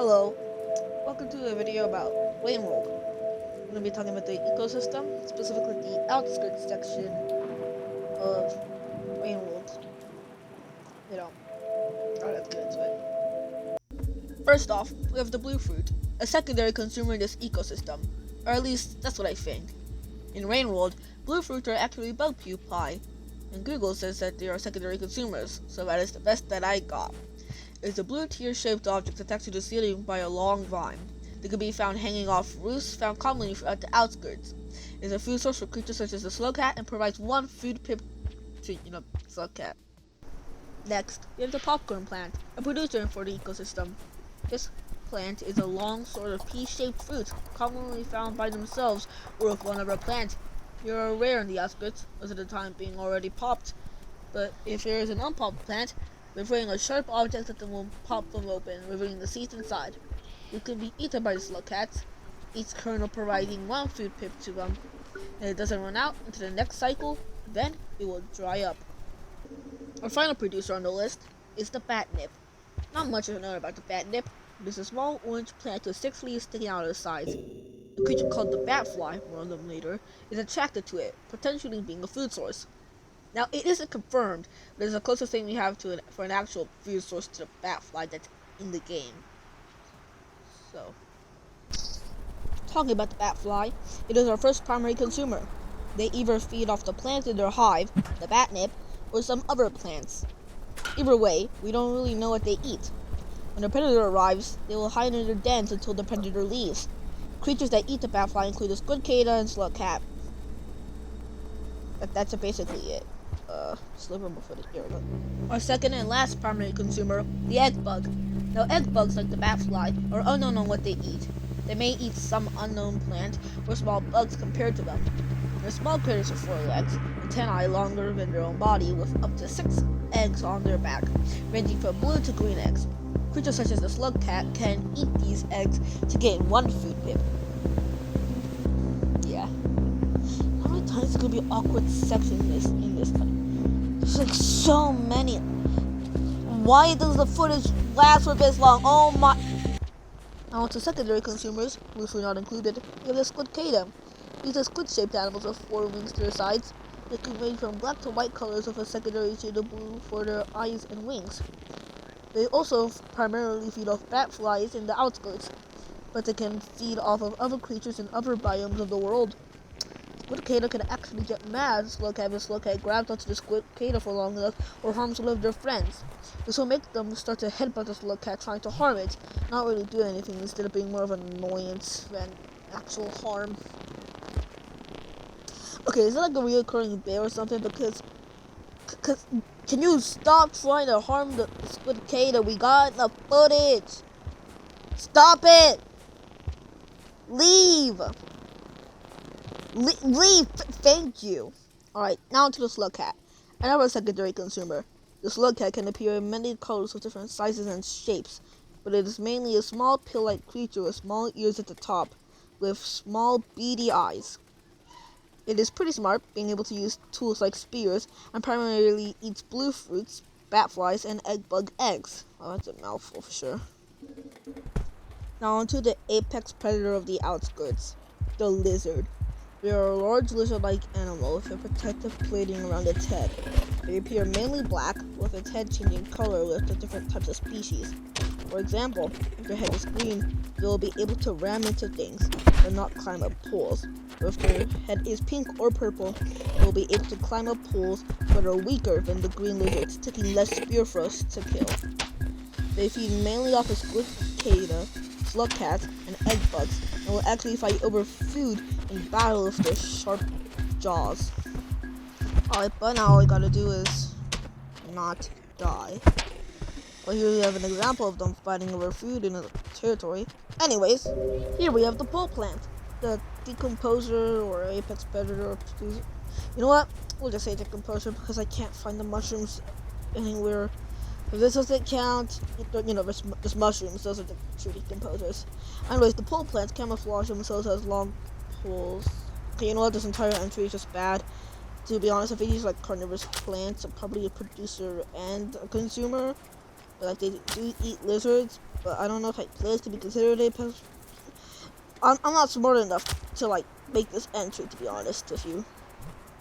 Hello, welcome to a video about Wayne World. I'm going to be talking about the ecosystem, specifically the outskirts section of Wayne World. Alright, let's get into it. First off, we have the blue fruit, a secondary consumer in this ecosystem, or at least that's what I think. In Rain World, blue fruit are actually bug pupae, and Google says that they are secondary consumers, so that is the best that I got. It's a blue tear-shaped object attached to the ceiling by a long vine. They can be found hanging off roofs found commonly at the outskirts. It's a food source for creatures such as the slugcat and provides one food pip to, slugcat. Next, we have the popcorn plant, a producer for the ecosystem. This plant is a long sort of pea-shaped fruit, commonly found by themselves or with one other plant. They are rare in the outskirts, most of the time being already popped. But if there is an unpopped plant, revealing a sharp object that will pop them open, revealing the seeds inside. It can be eaten by the slugcats, each kernel providing one food pip to them, and it doesn't run out into the next cycle, then it will dry up. Our final producer on the list is the batnip. Not much is known about the batnip. It is a small orange plant with 6 leaves sticking out of the sides. A creature called the batfly, more on them later, is attracted to it, potentially being a food source. Now, it isn't confirmed, but it's the closest thing we have to for an actual food source to the batfly that's in the game. So, talking about the batfly, it is our first primary consumer. They either feed off the plants in their hive, the batnip, or some other plants. Either way, we don't really know what they eat. When the predator arrives, they will hide in their dens until the predator leaves. Creatures that eat the batfly include the squidcada and slugcat. That's basically it. Sliver before the here we go. Our second and last primary consumer, the egg bug. Now, egg bugs, like the batfly, are unknown on what they eat. They may eat some unknown plant or small bugs compared to them. They're small critters with 4 legs, antennae longer than their own body, with up to 6 eggs on their back, ranging from blue to green eggs. Creatures such as the slugcat can eat these eggs to gain 1 food pip. Yeah. How many times is gonna be an awkward section in this time? There's like so many. Why does the footage last for this long? Oh my. Now to secondary consumers, loosely not included, we have the squidcada. These are squid-shaped animals with 4 wings to their sides. They can range from black to white colors with a secondary shade of blue for their eyes and wings. They also primarily feed off batflies in the outskirts, but they can feed off of other creatures in other biomes of the world. Squidcada can actually get mad if slugcat grabs onto the squidcada for long enough or harms one of their friends. This will make them start to headbutt the slugcat trying to harm it, not really do anything instead of being more of an annoyance than actual harm. Okay, is it like a reoccurring bear or something? Because can you stop trying to harm the squidcada? We got the footage. Stop it! Leave! Leave! Thank you! Alright, now to the slugcat. Another secondary consumer. The slugcat can appear in many colors with different sizes and shapes, but it is mainly a small pill-like creature with small ears at the top, with small beady eyes. It is pretty smart, being able to use tools like spears, and primarily eats blue fruits, batflies, and egg bug eggs. Oh, that's a mouthful for sure. Now onto the apex predator of the outskirts, the lizard. They are a large lizard-like animal with a protective plating around its head. They appear mainly black, with its head changing color with the different types of species. For example, if their head is green, they will be able to ram into things, but not climb up poles. Or if their head is pink or purple, they will be able to climb up poles, but are weaker than the green lizards, taking less spear thrusts to kill. They feed mainly off of squidcada, slugcats, and egg bugs, and will actually fight over food in battle with their sharp jaws. Alright, but now all we gotta do is not die. Well, here we have an example of them fighting over food in a territory. Anyways, here we have the pole plant, the decomposer or apex predator or producer. You know what? We'll just say decomposer because I can't find the mushrooms anywhere. If this doesn't count, there's mushrooms, those are the true decomposers. Anyways, the pole plants camouflage themselves as long poles. Okay, you know what? This entire entry is just bad. To be honest, if they use like carnivorous plants, I'm probably a producer and a consumer. Like, they do eat lizards, but I don't know if like players could be considered Apex. I'm not smart enough to like make this entry, to be honest with you.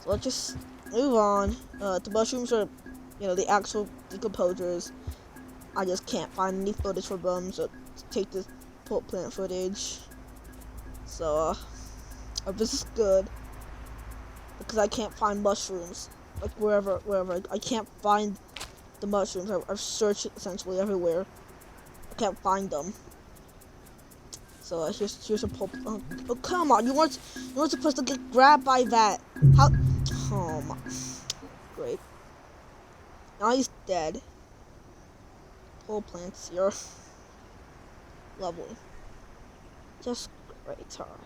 So let's just move on. The mushrooms are, the actual decomposers. I just can't find any footage for them, so take this plant footage. So this is good because I can't find mushrooms. Like wherever I can't find the mushrooms. I've searched essentially everywhere. I can't find them. So here's a pulp. Oh come on! You weren't supposed to get grabbed by that. How? Oh my! Great. Now he's dead. Whole plants here. Lovely. Just great. Alright.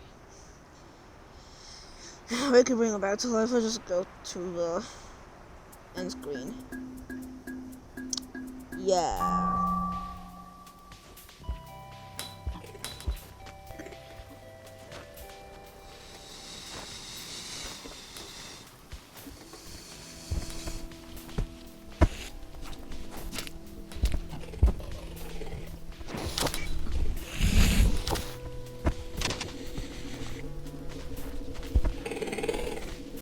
We can bring him back to life. Let's just go to the end screen. Yeah.